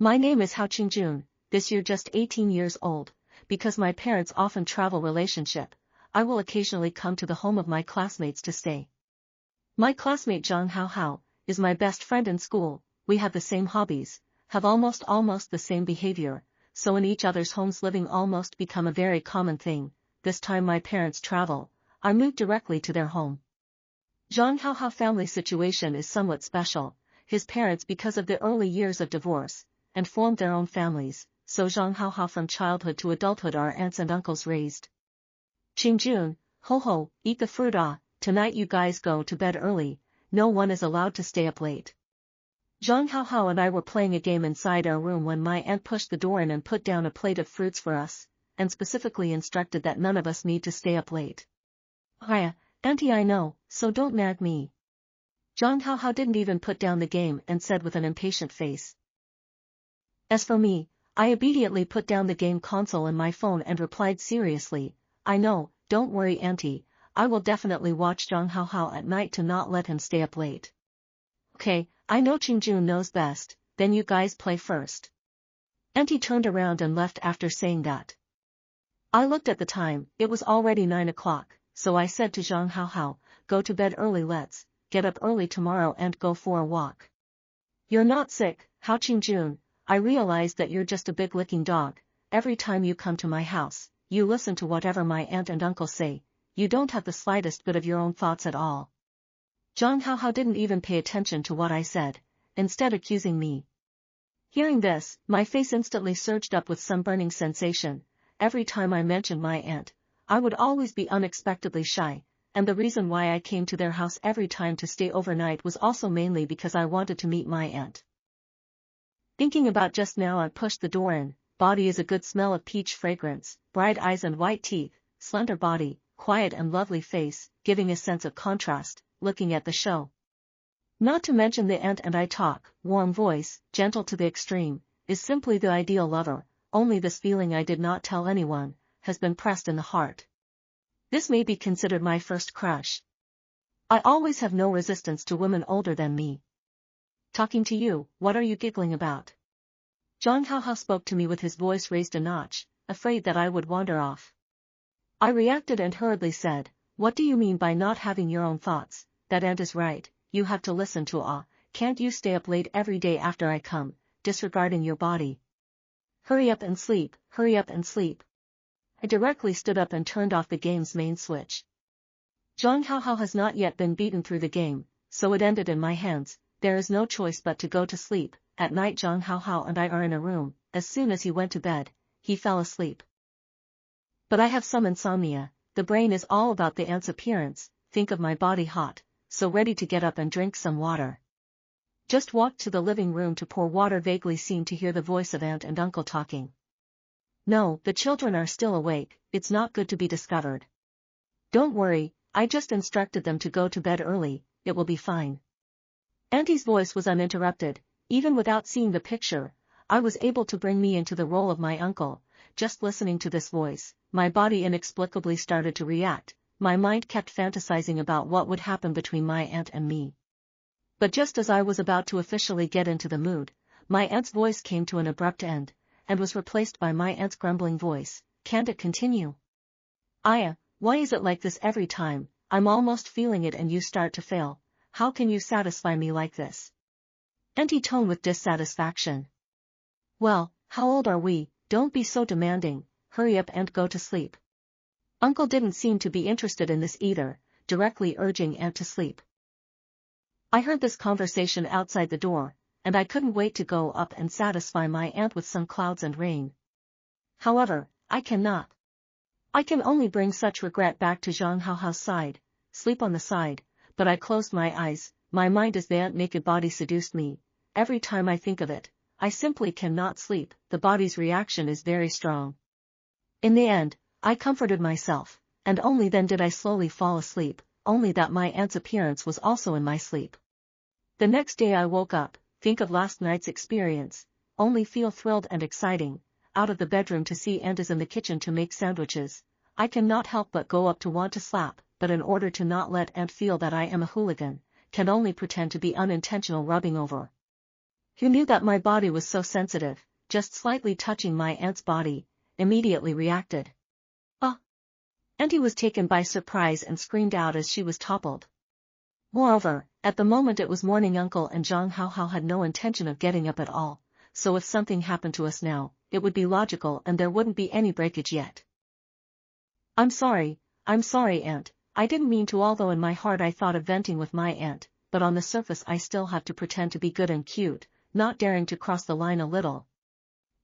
My name is Hao Qingjun, this year just 18 years old. Because my parents often travel relationship, I will occasionally come to the home of my classmates to stay. My classmate Zhang Hao is my best friend in school. We have the same hobbies, have almost the same behavior, so in each other's homes living almost become a very common thing. This time my parents travel, I move directly to their home. Zhang Hao family situation is somewhat special. His parents because of the early years of divorce, and formed their own families, so Zhang Hao from childhood to adulthood our aunts and uncles raised. Qingjun, ho, eat the fruit tonight you guys go to bed early, no one is allowed to stay up late. Zhang Hao and I were playing a game inside our room when my aunt pushed the door in and put down a plate of fruits for us, and specifically instructed that none of us need to stay up late. Auntie, I know, so don't nag me. Zhang Hao didn't even put down the game and said with an impatient face. As for me, I immediately put down the game console and my phone and replied seriously, I know, don't worry auntie, I will definitely watch Zhang Hao at night to not let him stay up late. Okay, I know Qingjun knows best, then you guys play first. Auntie turned around and left after saying that. I looked at the time, it was already 9 o'clock, so I said to Zhang Hao, go to bed early, let's get up early tomorrow and go for a walk. You're not sick, Hao Qingjun, I realize that you're just a big licking dog. Every time you come to my house, you listen to whatever my aunt and uncle say, you don't have the slightest bit of your own thoughts at all. Zhang Hao didn't even pay attention to what I said, instead accusing me. Hearing this, my face instantly surged up with some burning sensation. Every time I mentioned my aunt, I would always be unexpectedly shy, and the reason why I came to their house every time to stay overnight was also mainly because I wanted to meet my aunt. Thinking about just now, I pushed the door in. Body is a good smell of peach fragrance, bright eyes and white teeth, slender body, quiet and lovely face, giving a sense of contrast, looking at the show. Not to mention the aunt and I talk, warm voice, gentle to the extreme, is simply the ideal lover. Only this feeling I did not tell anyone, has been pressed in the heart. This may be considered my first crush. I always have no resistance to women older than me. Talking to you, what are you giggling about? Zhang Hao spoke to me with his voice raised a notch, afraid that I would wander off. I reacted and hurriedly said, what do you mean by not having your own thoughts? That aunt is right, you have to listen to can't you stay up late every day after I come, disregarding your body? Hurry up and sleep, hurry up and sleep. I directly stood up and turned off the game's main switch. Zhang Hao has not yet been beaten through the game, so it ended in my hands. There is no choice but to go to sleep. At night Zhang Hao and I are in a room. As soon as he went to bed, he fell asleep. But I have some insomnia, the brain is all about the aunt's appearance, think of my body hot, so ready to get up and drink some water. Just walked to the living room to pour water, vaguely seemed to hear the voice of aunt and uncle talking. No, the children are still awake, it's not good to be discovered. Don't worry, I just instructed them to go to bed early, it will be fine. Auntie's voice was uninterrupted. Even without seeing the picture, I was able to bring me into the role of my uncle. Just listening to this voice, my body inexplicably started to react, my mind kept fantasizing about what would happen between my aunt and me. But just as I was about to officially get into the mood, my aunt's voice came to an abrupt end, and was replaced by my aunt's grumbling voice, can't it continue? Aya, why is it like this every time? I'm almost feeling it and you start to fail. How can you satisfy me like this? Auntie toned with dissatisfaction. Well, how old are we? Don't be so demanding, hurry up and go to sleep. Uncle didn't seem to be interested in this either, directly urging aunt to sleep. I heard this conversation outside the door, and I couldn't wait to go up and satisfy my aunt with some clouds and rain. However, I cannot. I can only bring such regret back to Zhang Hao's side, sleep on the side, but I closed my eyes, my mind as the aunt naked body seduced me. Every time I think of it, I simply cannot sleep, the body's reaction is very strong. In the end, I comforted myself, and only then did I slowly fall asleep, only that my aunt's appearance was also in my sleep. The next day I woke up, think of last night's experience, only feel thrilled and exciting, out of the bedroom to see aunt is in the kitchen to make sandwiches. I cannot help but go up to want to slap, but in order to not let aunt feel that I am a hooligan, can only pretend to be unintentional rubbing over Who knew that my body was so sensitive, just slightly touching my aunt's body, immediately reacted. Ah! Auntie was taken by surprise and screamed out as she was toppled. Moreover, at the moment it was morning. Uncle and Zhang Haohao had no intention of getting up at all, so if something happened to us now, it would be logical and there wouldn't be any breakage yet. I'm sorry, Aunt, I didn't mean to, although in my heart I thought of venting with my aunt, but on the surface I still have to pretend to be good and cute, not daring to cross the line a little.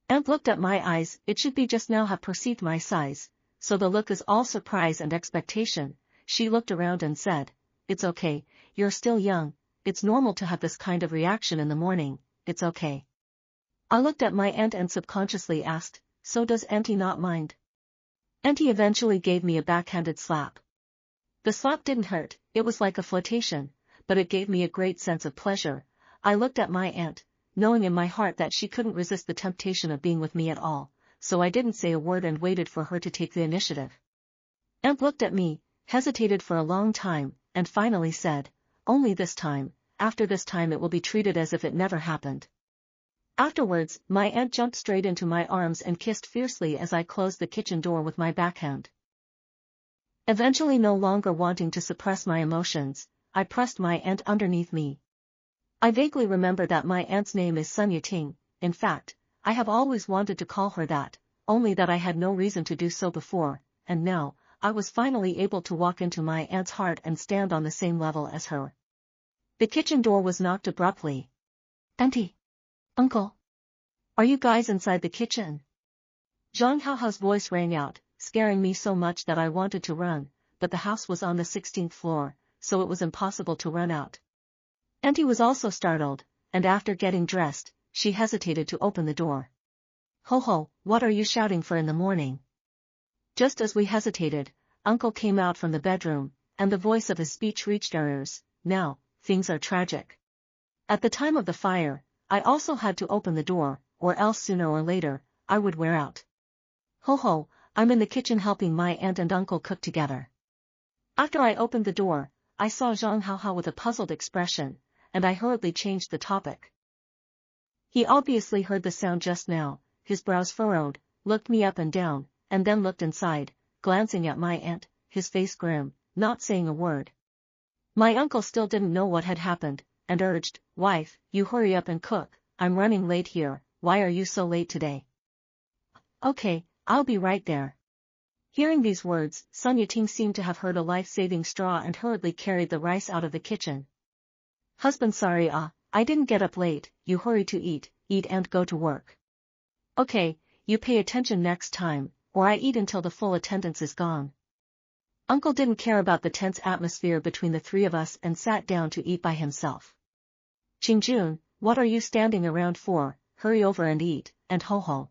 Aunt looked at my eyes. It should be just now have perceived my size, so the look is all surprise and expectation. She looked around and said, "It's okay, you're still young, it's normal to have this kind of reaction in the morning, it's okay." I looked at my aunt and subconsciously asked, "So does Auntie not mind?" Auntie eventually gave me a backhanded slap. The slap didn't hurt, it was like a flotation, but it gave me a great sense of pleasure. I looked at my aunt, knowing in my heart that she couldn't resist the temptation of being with me at all, so I didn't say a word and waited for her to take the initiative. Aunt looked at me, hesitated for a long time, and finally said, "Only this time, after this time it will be treated as if it never happened." Afterwards, my aunt jumped straight into my arms and kissed fiercely as I closed the kitchen door with my backhand. Eventually, no longer wanting to suppress my emotions, I pressed my aunt underneath me. I vaguely remember that my aunt's name is Sun Yating. In fact, I have always wanted to call her that, only that I had no reason to do so before, and now, I was finally able to walk into my aunt's heart and stand on the same level as her. The kitchen door was knocked abruptly. "Auntie! Uncle! Are you guys inside the kitchen?" Zhang Haohao's voice rang out, scaring me so much that I wanted to run, but the house was on the 16th floor, so it was impossible to run out. Auntie was also startled, and after getting dressed, she hesitated to open the door. "Ho ho, what are you shouting for in the morning?" Just as we hesitated, Uncle came out from the bedroom, and the voice of his speech reached our ears. "Now, things are tragic. At the time of the fire, I also had to open the door, or else sooner or later, I would wear out. Ho ho, I'm in the kitchen helping my aunt and uncle cook together." After I opened the door, I saw Zhang Haohao with a puzzled expression, and I hurriedly changed the topic. He obviously heard the sound just now, his brows furrowed, looked me up and down, and then looked inside, glancing at my aunt, his face grim, not saying a word. My uncle still didn't know what had happened, and urged, "Wife, you hurry up and cook, I'm running late here, why are you so late today?" "Okay, I'll be right there." Hearing these words, Sun Yating seemed to have heard a life-saving straw and hurriedly carried the rice out of the kitchen. "Husband, sorry, I didn't get up late, you hurry to eat and go to work. Okay, you pay attention next time, or I eat until the full attendance is gone." Uncle didn't care about the tense atmosphere between the three of us and sat down to eat by himself. "Qingjun, what are you standing around for, hurry over and eat," and ho ho.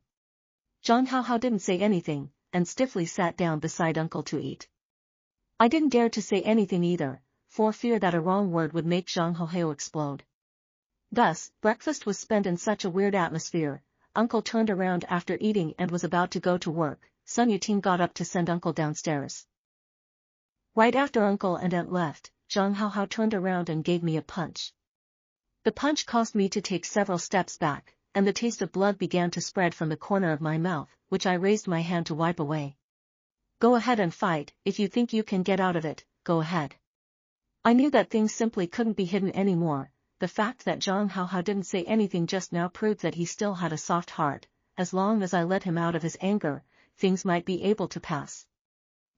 Zhang Haohao didn't say anything, and stiffly sat down beside Uncle to eat. I didn't dare to say anything either, for fear that a wrong word would make Zhang Haohao explode. Thus, breakfast was spent in such a weird atmosphere. Uncle turned around after eating and was about to go to work. Sun Yating got up to send Uncle downstairs. Right after Uncle and Aunt left, Zhang Haohao turned around and gave me a punch. The punch caused me to take several steps back, and the taste of blood began to spread from the corner of my mouth, which I raised my hand to wipe away. "Go ahead and fight, if you think you can get out of it, go ahead." I knew that things simply couldn't be hidden anymore. The fact that Zhang Haohao didn't say anything just now proved that he still had a soft heart. As long as I let him out of his anger, things might be able to pass.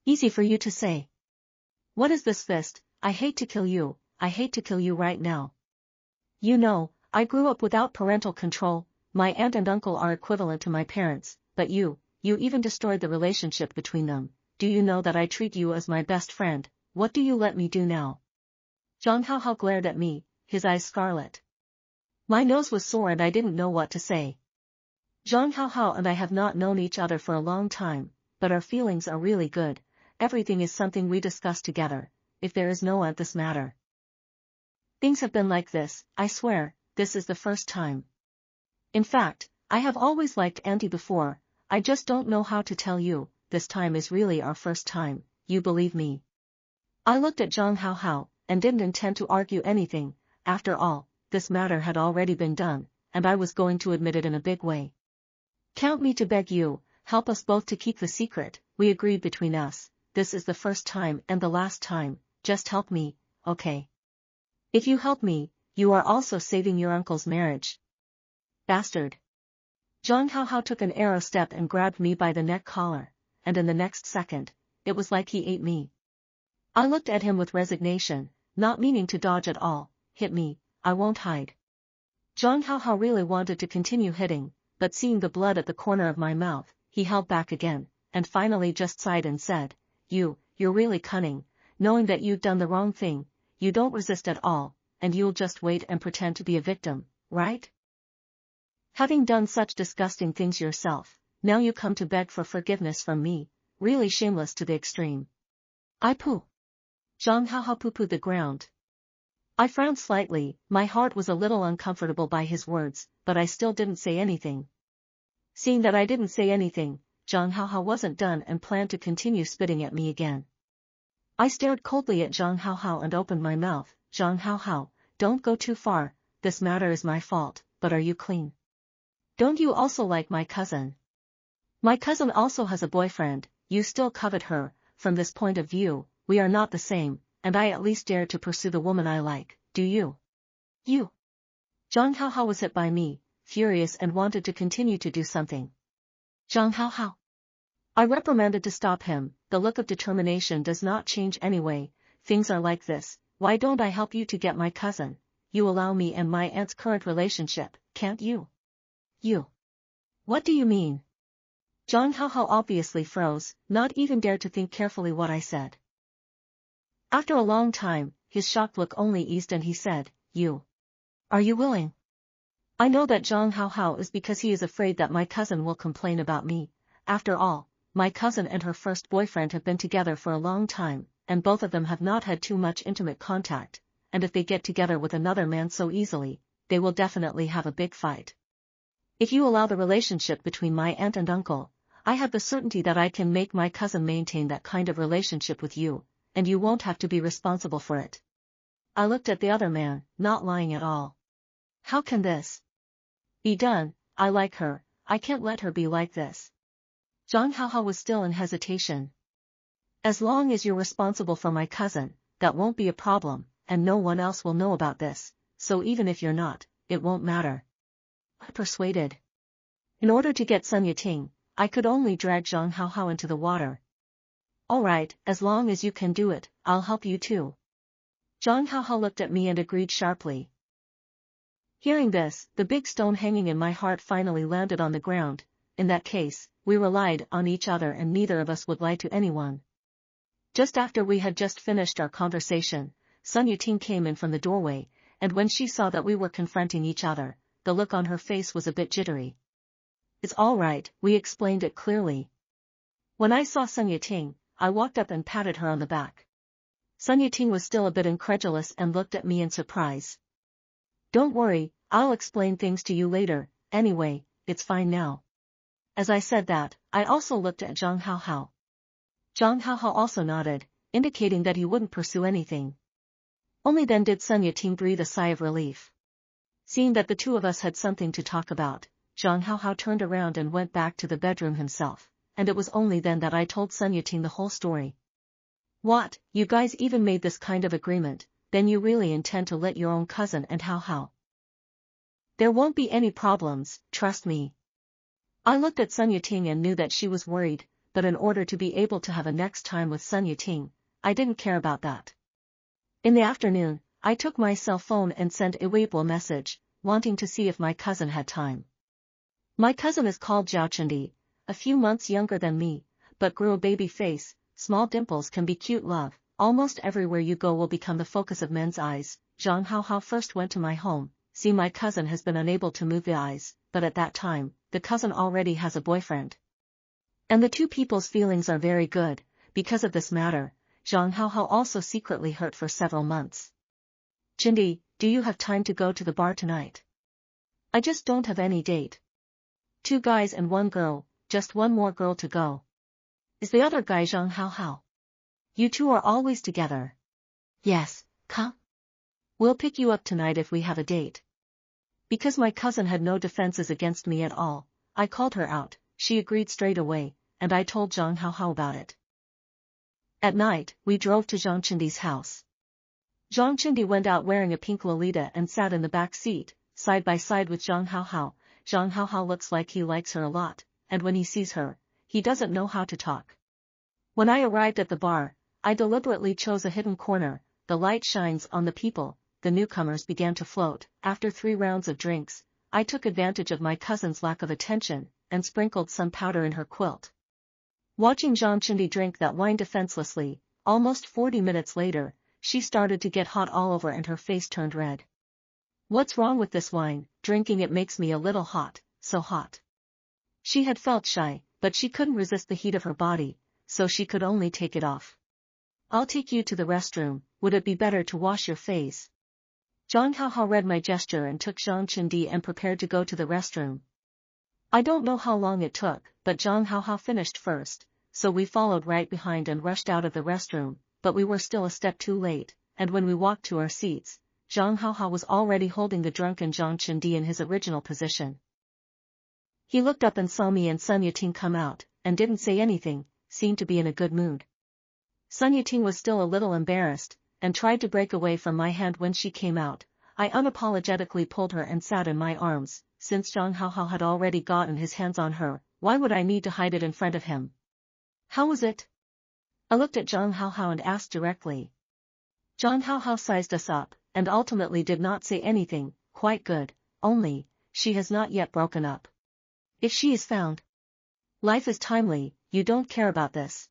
"Easy for you to say. What is this fist? I hate to kill you, I hate to kill you right now. You know, I grew up without parental control, my aunt and uncle are equivalent to my parents, but you even destroyed the relationship between them. Do you know that I treat you as my best friend? What do you let me do now?" Zhang Haohao glared at me, his eyes scarlet. My nose was sore and I didn't know what to say. Zhang Haohao and I have not known each other for a long time, but our feelings are really good. Everything is something we discuss together, if there is no this matter. Things have been like this, I swear, this is the first time. In fact, I have always liked Auntie before, I just don't know how to tell you, this time is really our first time, you believe me. I looked at Zhang Haohao, and didn't intend to argue anything. After all, this matter had already been done, and I was going to admit it in a big way. Count me to beg you, help us both to keep the secret, we agreed between us, this is the first time and the last time, just help me, okay? If you help me, you are also saving your uncle's marriage. Bastard. Zhang Haohao took an arrow step and grabbed me by the neck collar, and in the next second, it was like he ate me. I looked at him with resignation, not meaning to dodge at all. Hit me, I won't hide. Zhang Haohao really wanted to continue hitting, but seeing the blood at the corner of my mouth, he held back again, and finally just sighed and said, You're really cunning, knowing that you've done the wrong thing, you don't resist at all, and you'll just wait and pretend to be a victim, right? Having done such disgusting things yourself, now you come to beg for forgiveness from me, really shameless to the extreme. I pooh. Zhang Haohao poo-pooed the ground. I frowned slightly, my heart was a little uncomfortable by his words, but I still didn't say anything. Seeing that I didn't say anything, Zhang Haohao wasn't done and planned to continue spitting at me again. I stared coldly at Zhang Haohao and opened my mouth. Zhang Haohao, don't go too far, this matter is my fault, but are you clean? Don't you also like my cousin? My cousin also has a boyfriend, you still covet her, from this point of view, we are not the same, and I at least dare to pursue the woman I like, do you? You. Zhang Haohao was hit by me, furious and wanted to continue to do something. Zhang Haohao. I reprimanded to stop him, the look of determination does not change anyway, things are like this, why don't I help you to get my cousin? You allow me and my aunt's current relationship, can't you? You. What do you mean? Zhang Haohao obviously froze, not even dared to think carefully what I said. After a long time, his shocked look only eased and he said, You. Are you willing? I know that Zhang Haohao is because he is afraid that my cousin will complain about me. After all, my cousin and her first boyfriend have been together for a long time, and both of them have not had too much intimate contact, and if they get together with another man so easily, they will definitely have a big fight. If you allow the relationship between my aunt and uncle, I have the certainty that I can make my cousin maintain that kind of relationship with you, and you won't have to be responsible for it. I looked at the other man, not lying at all. How can this be done? I like her, I can't let her be like this. Zhang Haohao was still in hesitation. As long as you're responsible for my cousin, that won't be a problem, and no one else will know about this, so even if you're not, it won't matter. I persuaded. In order to get Sun Yiting, I could only drag Zhang Haohao into the water. All right, as long as you can do it, I'll help you too. Zhang Haohao looked at me and agreed sharply. Hearing this, the big stone hanging in my heart finally landed on the ground. In that case, we relied on each other and neither of us would lie to anyone. Just after we had just finished our conversation, Sun Yiting came in from the doorway, and when she saw that we were confronting each other, the look on her face was a bit jittery. It's all right, we explained it clearly. When I saw Sun Yiting, I walked up and patted her on the back. Sun Yiting was still a bit incredulous and looked at me in surprise. Don't worry, I'll explain things to you later, anyway, it's fine now. As I said that, I also looked at Zhang Haohao. Zhang Haohao also nodded, indicating that he wouldn't pursue anything. Only then did Sun Yiting breathe a sigh of relief. Seeing that the two of us had something to talk about, Zhang Haohao turned around and went back to the bedroom himself, and it was only then that I told Sun Yiting the whole story. What, you guys even made this kind of agreement, then you really intend to let your own cousin and Haohao? There won't be any problems, trust me. I looked at Sun Yiting and knew that she was worried, but in order to be able to have a next time with Sun Yiting, I didn't care about that. In the afternoon, I took my cell phone and sent a Weibo message, wanting to see if my cousin had time. My cousin is called Zhao Chendi, a few months younger than me, but grew a baby face, small dimples can be cute love, almost everywhere you go will become the focus of men's eyes. Zhang Haohao first went to my home, see my cousin has been unable to move the eyes, but at that time, the cousin already has a boyfriend. And the two people's feelings are very good, because of this matter, Zhang Haohao also secretly hurt for several months. Chendi, do you have time to go to the bar tonight? I just don't have any date. 2 guys and 1 girl, just one more girl to go. Is the other guy Zhang Haohao? You two are always together. Yes, come. We'll pick you up tonight if we have a date. Because my cousin had no defenses against me at all, I called her out, she agreed straight away, and I told Zhang Haohao about it. At night, we drove to Zhang Chindi's house. Zhang Chindi went out wearing a pink Lolita and sat in the back seat, side by side with Zhang Haohao. Zhang Haohao looks like he likes her a lot, and when he sees her, he doesn't know how to talk. When I arrived at the bar, I deliberately chose a hidden corner. The light shines on the people, the newcomers began to float. After 3 rounds of drinks, I took advantage of my cousin's lack of attention, and sprinkled some powder in her quilt. Watching Zhang Chindi drink that wine defenselessly, almost 40 minutes later, she started to get hot all over and her face turned red. What's wrong with this wine? Drinking it makes me a little hot, so hot. She had felt shy, but she couldn't resist the heat of her body, so she could only take it off. I'll take you to the restroom, would it be better to wash your face? Zhang Haohao read my gesture and took Zhang Chindi and prepared to go to the restroom. I don't know how long it took, but Zhang Haohao finished first, so we followed right behind and rushed out of the restroom, but we were still a step too late, and when we walked to our seats, Zhang Haohao was already holding the drunken Zhang Chindi in his original position. He looked up and saw me and Sun Yating come out, and didn't say anything, seemed to be in a good mood. Sun Yating was still a little embarrassed, and tried to break away from my hand when she came out. I unapologetically pulled her and sat in my arms. Since Zhang Haohao had already gotten his hands on her, why would I need to hide it in front of him? How was it? I looked at Zhang Haohao and asked directly. Zhang Haohao sized us up, and ultimately did not say anything. Quite good, only, she has not yet broken up. If she is found. Life is timely, you don't care about this.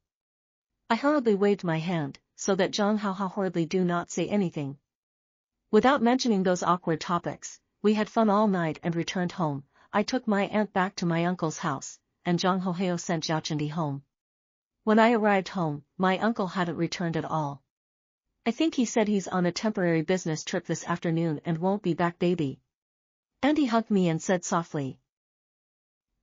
I hurriedly waved my hand, so that Zhang Haohao hurriedly do not say anything. Without mentioning those awkward topics, we had fun all night and returned home. I took my aunt back to my uncle's house, and Zhang Haohao sent Zhao Chindi home. When I arrived home, my uncle hadn't returned at all. I think he said he's on a temporary business trip this afternoon and won't be back, baby. And he hugged me and said softly.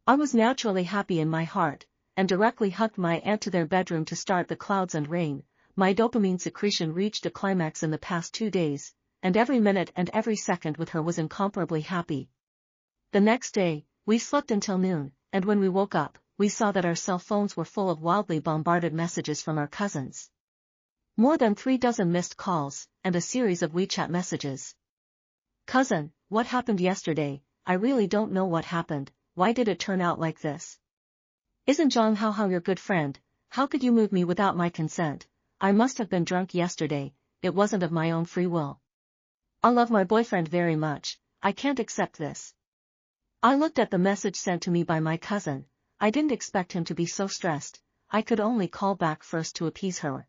I was naturally happy in my heart, and directly hugged my aunt to their bedroom to start the clouds and rain. My dopamine secretion reached a climax in the past 2 days, and every minute and every second with her was incomparably happy. The next day, we slept until noon, and when we woke up, we saw that our cell phones were full of wildly bombarded messages from our cousins. More than 36 missed calls, and a series of WeChat messages. Cousin, what happened yesterday? I really don't know what happened. Why did it turn out like this? Isn't Zhang Haohao your good friend? How could you move me without my consent? I must have been drunk yesterday, it wasn't of my own free will. I love my boyfriend very much, I can't accept this. I looked at the message sent to me by my cousin. I didn't expect him to be so stressed. I could only call back first to appease her.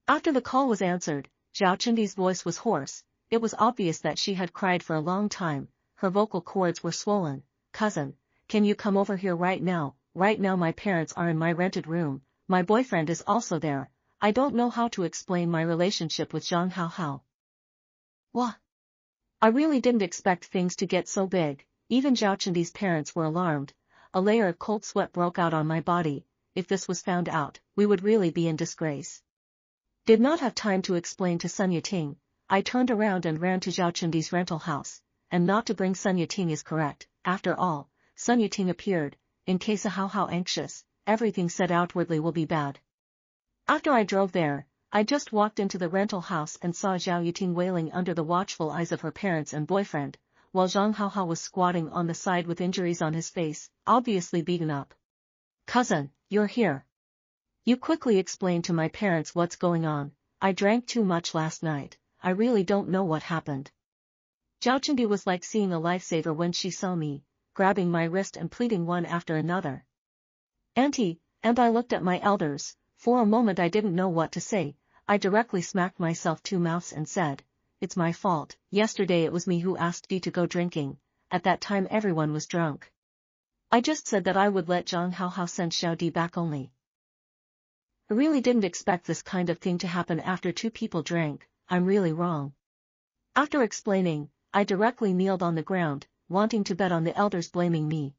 After the call was answered, Zhao Chindi's voice was hoarse. It was obvious that she had cried for a long time. Her vocal cords were swollen. Cousin, can you come over here right now? Right now my parents are in my rented room. My boyfriend is also there. I don't know how to explain my relationship with Zhang Haohao. What? I really didn't expect things to get so big. Even Zhao Chindi's parents were alarmed. A layer of cold sweat broke out on my body. If this was found out, we would really be in disgrace. Did not have time to explain to Sun Yating. I turned around and ran to Zhao Chindi's rental house, and not to bring Sun Yating is correct. After all, Sun Yating appeared. In case of how anxious, everything said outwardly will be bad. After I drove there, I just walked into the rental house and saw Zhao Yating wailing under the watchful eyes of her parents and boyfriend, while Zhang Haohao was squatting on the side with injuries on his face, obviously beaten up. Cousin, you're here. You quickly explain to my parents what's going on. I drank too much last night, I really don't know what happened. Zhao Chindi was like seeing a lifesaver when she saw me, grabbing my wrist and pleading one after another. Auntie, and I looked at my elders. For a moment I didn't know what to say. I directly smacked myself 2 mouths and said, it's my fault. Yesterday it was me who asked Dee to go drinking. At that time everyone was drunk. I just said that I would let Zhang Haohao send Xiao Di back only. I really didn't expect this kind of thing to happen after 2 people drank. I'm really wrong. After explaining, I directly kneeled on the ground, wanting to bet on the elders blaming me.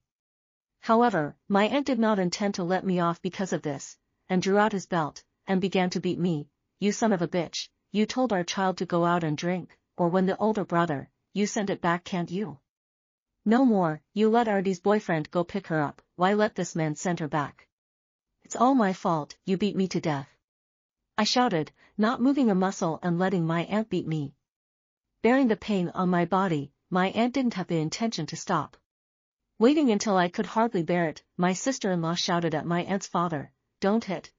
However, my aunt did not intend to let me off because of this, and drew out his belt, and began to beat me. You son of a bitch, you told our child to go out and drink, or when the older brother, you send it back, can't you? No more, you let Artie's boyfriend go pick her up, why let this man send her back? It's all my fault, you beat me to death. I shouted, not moving a muscle and letting my aunt beat me. Bearing the pain on my body, my aunt didn't have the intention to stop. Waiting until I could hardly bear it, my sister-in-law shouted at my aunt's father, don't hit,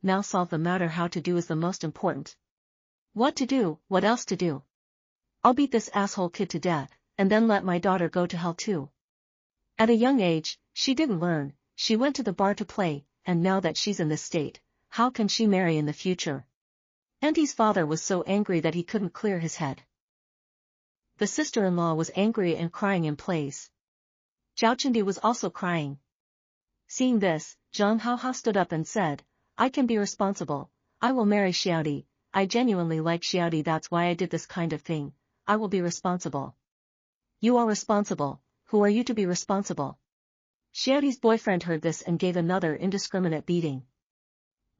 now solve the matter. How to do is the most important. What to do, what else to do? I'll beat this asshole kid to death, and then let my daughter go to hell too. At a young age, she didn't learn, she went to the bar to play, and now that she's in this state, how can she marry in the future? Auntie's father was so angry that he couldn't clear his head. The sister-in-law was angry and crying in place. Xiaochundi was also crying. Seeing this, Zhang Haohao stood up and said, I can be responsible, I will marry Xiaodi, I genuinely like Xiaodi, that's why I did this kind of thing, I will be responsible. You are responsible, who are you to be responsible? Xiaodi's boyfriend heard this and gave another indiscriminate beating.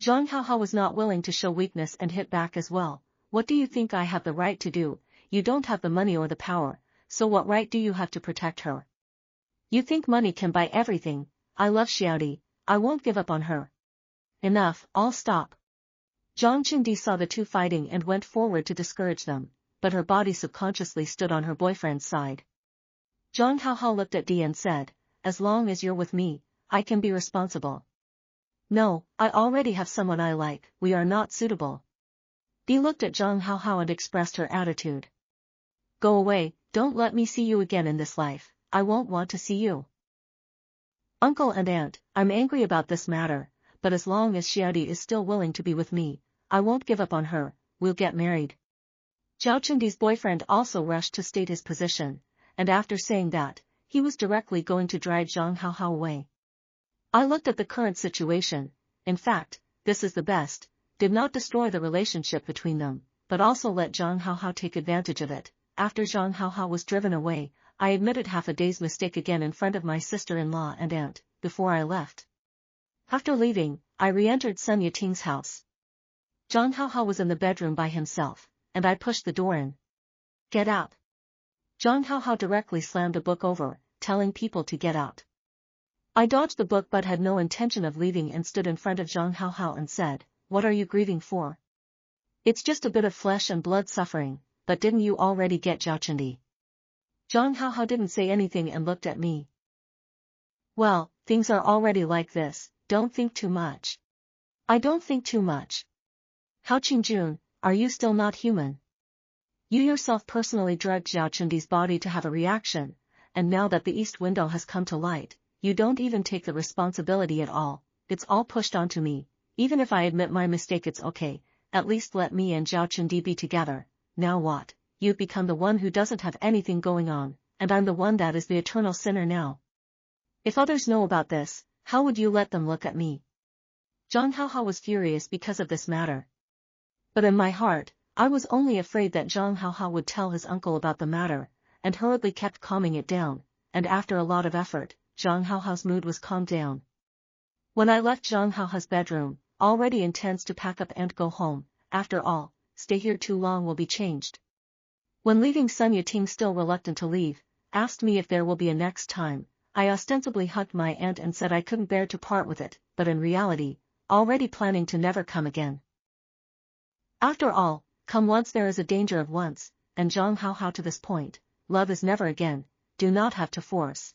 Zhang Haohao was not willing to show weakness and hit back as well. What do you think I have the right to do? You don't have the money or the power, so what right do you have to protect her? You think money can buy everything? I love Xiaodi, I won't give up on her. Enough, all stop. Zhang Chundi saw the two fighting and went forward to discourage them, but her body subconsciously stood on her boyfriend's side. Zhang Haohao looked at Di and said, as long as you're with me, I can be responsible. No, I already have someone I like, we are not suitable. Di looked at Zhang Haohao and expressed her attitude. Go away, don't let me see you again in this life, I won't want to see you. Uncle and aunt, I'm angry about this matter, but as long as Xiaodi is still willing to be with me, I won't give up on her, we'll get married. Xiaochundi's boyfriend also rushed to state his position, and after saying that, he was directly going to drive Zhang Haohao away. I looked at the current situation, in fact, this is the best, did not destroy the relationship between them, but also let Zhang Haohao take advantage of it. After Zhang Haohao was driven away, I admitted half a day's mistake again in front of my sister-in-law and aunt, before I left. After leaving, I re-entered Sun Yating's house. Zhang Haohao was in the bedroom by himself, and I pushed the door in. Get out. Zhang Haohao directly slammed a book over, telling people to get out. I dodged the book but had no intention of leaving and stood in front of Zhang Haohao and said, what are you grieving for? It's just a bit of flesh and blood suffering, but didn't you already get Xiaochundi? Zhang Haohao didn't say anything and looked at me. Well, things are already like this, don't think too much. I don't think too much. Hao Qingjun, are you still not human? You yourself personally drugged Xiaochundi's body to have a reaction, and now that the east window has come to light, you don't even take the responsibility at all, it's all pushed onto me. Even if I admit my mistake it's okay, at least let me and Xiaochundi be together. Now what? You've become the one who doesn't have anything going on, and I'm the one that is the eternal sinner now. If others know about this, how would you let them look at me? Zhang Haohao was furious because of this matter. But in my heart, I was only afraid that Zhang Haohao would tell his uncle about the matter, and hurriedly kept calming it down, and after a lot of effort, Zhang Haohao's mood was calmed down. When I left Zhang Haohao's bedroom, already intends to pack up and go home, after all, stay here too long will be changed. When leaving, Sun Yating, still reluctant to leave, asked me if there will be a next time. I ostensibly hugged my aunt and said I couldn't bear to part with it, but in reality, already planning to never come again. After all, come once there is a danger of once, and Zhang Haohao to this point, love is never again, do not have to force.